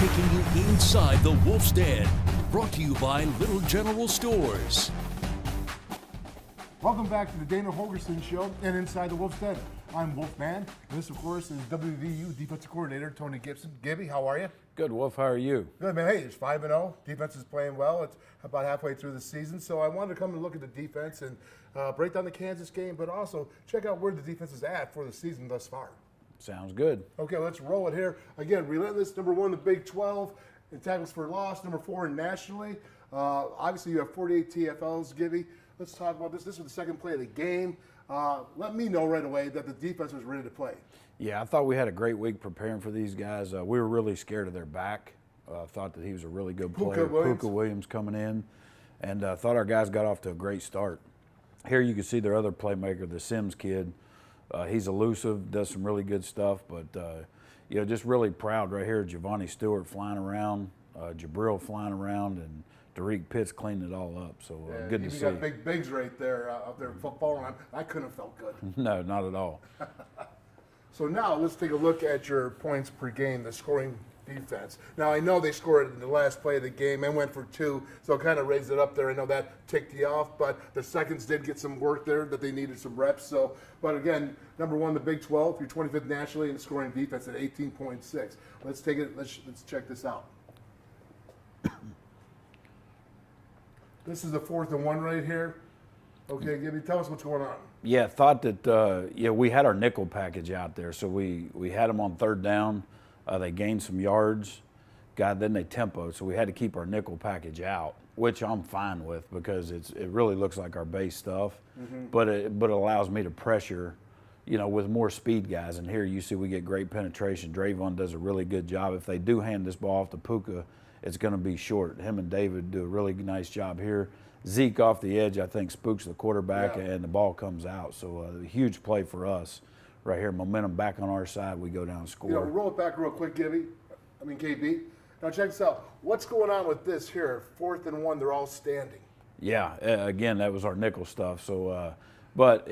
taking you inside the Wolf's Den. Brought to you by Little General Stores. Welcome back to the Dana Holgorsen Show and Inside the Wolf's Den. I'm Wolfman, and this, of course, is WVU Defensive Coordinator Tony Gibson. Gibby, how are you? Good, Wolf. How are you? Good, man. Hey, it's 5-0. Defense is playing well. It's about halfway through the season, so I wanted to come and look at the defense and break down the Kansas game, but also check out where the defense is at for the season thus far. Sounds good. Okay, let's roll it here. Again, relentless, number 1 in the Big 12 in tackles for loss, number 4 in nationally. Obviously, you have 48 TFLs, Gibby. Let's talk about this. This was the second play of the game. Let me know right away that the defense was ready to play. Yeah, I thought we had a great week preparing for these guys. We were really scared of their back. Thought that he was a really good player. Puka Williams coming in. And thought our guys got off to a great start. Here you can see their other playmaker, the Sims kid. He's elusive, does some really good stuff. But, just really proud right here. Giovanni Stewart flying around, Jabril flying around, and Derek Pitts cleaned it all up. So good to see. You got big bigs right there up there football, and I couldn't have felt good. No, not at all. So now let's take a look at your points per game, the scoring defense. Now I know they scored in the last play of the game and went for 2, so kind of raised it up there. I know that ticked you off, but the seconds did get some work there that they needed some reps. So, but again, number 1, the Big 12, you're 25th nationally in scoring defense at 18.6. Let's take it. Let's check this out. This is the 4th and 1 right here. Okay, Gibby, tell us what's going on. Yeah, thought that we had our nickel package out there, so we had them on 3rd down. They gained some yards. Then they tempoed, so we had to keep our nickel package out, which I'm fine with because it really looks like our base stuff, but it allows me to pressure, with more speed guys. And here you see we get great penetration. Drayvon does a really good job. If they do hand this ball off to Puka, it's going to be short. Him and David do a really nice job here. Zeke off the edge, I think, spooks the quarterback, and the ball comes out. So a huge play for us right here. Momentum back on our side. We go down and score. Roll it back real quick, KB. Now check this out. What's going on with this here? 4th and 1, they're all standing. Yeah, again, that was our nickel stuff. So, but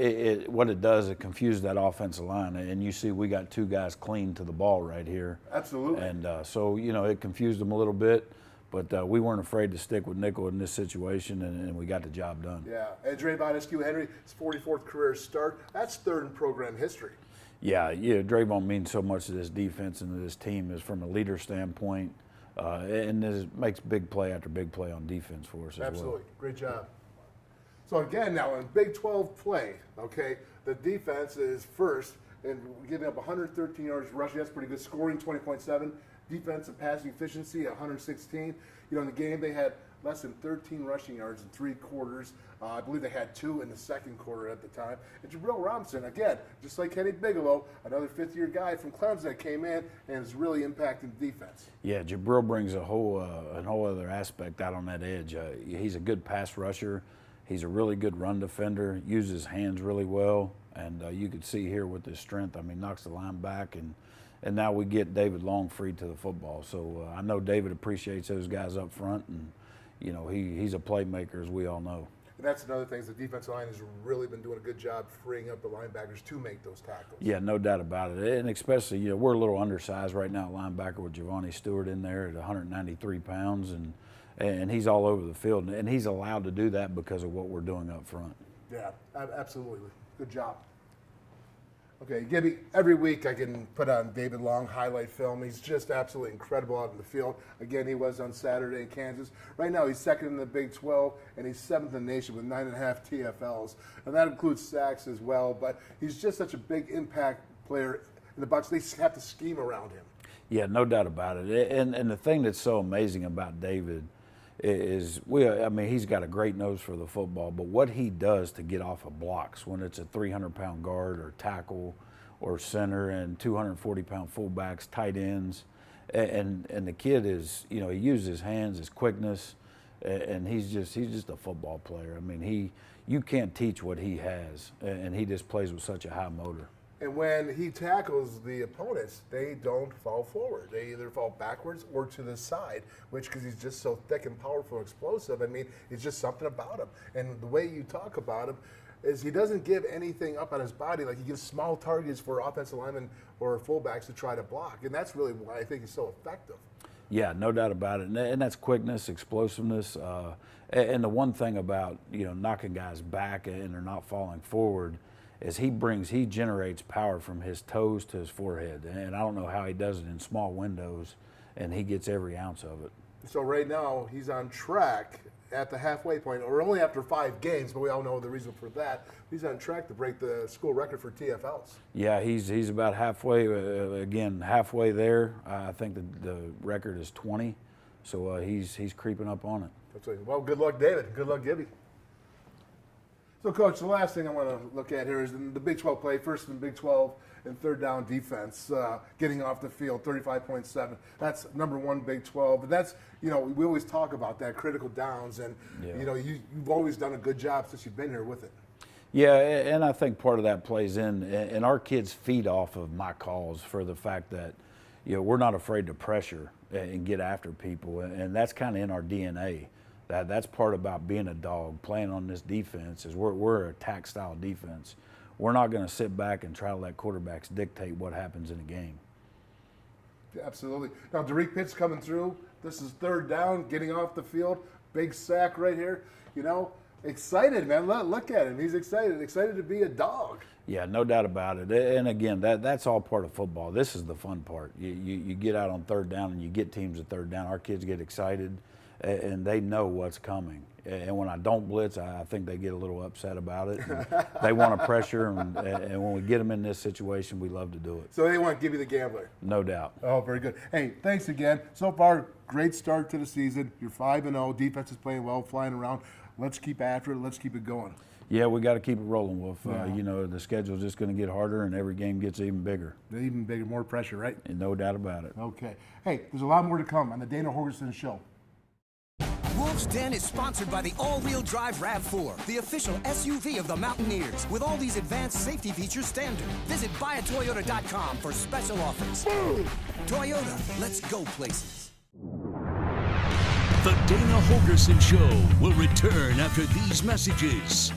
what it does, it confuses that offensive line. And you see we got 2 guys clean to the ball right here. Absolutely. And so, it confused them a little bit. But we weren't afraid to stick with nickel in this situation, and we got the job done. Yeah, and Drayvon Henry, his 44th career start. That's 3rd in program history. Yeah, Drayvon means so much to this defense and to this team is from a leader standpoint, and it makes big play after big play on defense for us as well. Absolutely, great job. So again, now in Big 12 play, okay, the defense is first and giving up 113 yards rushing. That's pretty good. Scoring 20.7. Defensive passing efficiency 116. In the game they had less than 13 rushing yards in 3 quarters. I believe they had 2 in the 2nd quarter at the time. And Jabril Robinson, again, just like Kenny Bigelow, another 5th-year guy from Clemson that came in and is really impacting the defense. Yeah, Jabril brings a whole other aspect out on that edge. He's a good pass rusher. He's a really good run defender. Uses his hands really well, and you can see here with his strength. I mean, knocks the line back, and now we get David Long free to the football. So I know David appreciates those guys up front, and he's a playmaker, as we all know. And that's another thing, is the defensive line has really been doing a good job freeing up the linebackers to make those tackles. Yeah, no doubt about it. And especially, we're a little undersized right now, linebacker with Giovanni Stewart in there at 193 pounds, and he's all over the field. And he's allowed to do that because of what we're doing up front. Yeah, absolutely. Good job. Okay, Gibby, every week I can put on David Long highlight film. He's just absolutely incredible out in the field. Again, he was on Saturday in Kansas. Right now he's 2nd in the Big 12, and he's 7th in the nation with 9.5 TFLs. And that includes sacks as well, but he's just such a big impact player in the Bucs. They have to scheme around him. Yeah, no doubt about it. And the thing that's so amazing about David is he's got a great nose for the football, but what he does to get off of blocks when it's a 300-pound guard or tackle or center and 240-pound fullbacks, tight ends, and the kid is, he uses his hands, his quickness, and he's just a football player. I mean, you can't teach what he has, and he just plays with such a high motor. And when he tackles the opponents, they don't fall forward. They either fall backwards or to the side, which, because he's just so thick and powerful and explosive, it's just something about him. And the way you talk about him is he doesn't give anything up on his body. Like, he gives small targets for offensive linemen or fullbacks to try to block. And that's really why I think he's so effective. Yeah, no doubt about it. And that's quickness, explosiveness. And the one thing about, knocking guys back and they're not falling forward is he generates power from his toes to his forehead. And I don't know how he does it in small windows, and he gets every ounce of it. So right now he's on track at the halfway point, or only after 5 games, but we all know the reason for that. He's on track to break the school record for TFLs. Yeah, he's about halfway, halfway there. I think the record is 20, so he's creeping up on it. That's right. Well, good luck, David. Good luck, Gibby. So, Coach, the last thing I want to look at here is the Big 12 play, first in Big 12 and third down defense, getting off the field, 35.7. That's number 1 Big 12. But that's, we always talk about that, critical downs, and, you've always done a good job since you've been here with it. Yeah, and I think part of that plays in, and our kids feed off of my calls for the fact that, we're not afraid to pressure and get after people, and that's kind of in our DNA. That's part about being a dog, playing on this defense, is we're an attack-style defense. We're not going to sit back and try to let quarterbacks dictate what happens in a game. Yeah, absolutely. Now, Derek Pitt's coming through. This is third down, getting off the field. Big sack right here. Excited, man. Look at him. He's excited to be a dog. Yeah, no doubt about it. And again, that's all part of football. This is the fun part. You get out on third down and you get teams at third down. Our kids get excited, and they know what's coming. And when I don't blitz, I think they get a little upset about it. They want to pressure, and when we get them in this situation, we love to do it. So they want to give you the gambler. No doubt. Oh, very good. Hey, thanks again. So far, great start to the season. You're 5-0. Defense is playing well, flying around. Let's keep after it. Let's keep it going. Yeah, we got to keep it rolling, Wolf. The schedule's just going to get harder, and every game gets even bigger. Even bigger, more pressure, right? And no doubt about it. Okay. Hey, there's a lot more to come on the Dana Holgorsen Show. Wolf's Den is sponsored by the all-wheel drive RAV4, the official SUV of the Mountaineers, with all these advanced safety features standard. Visit buyatoyota.com for special offers. Toyota, let's go places. The Dana Holgorsen Show will return after these messages.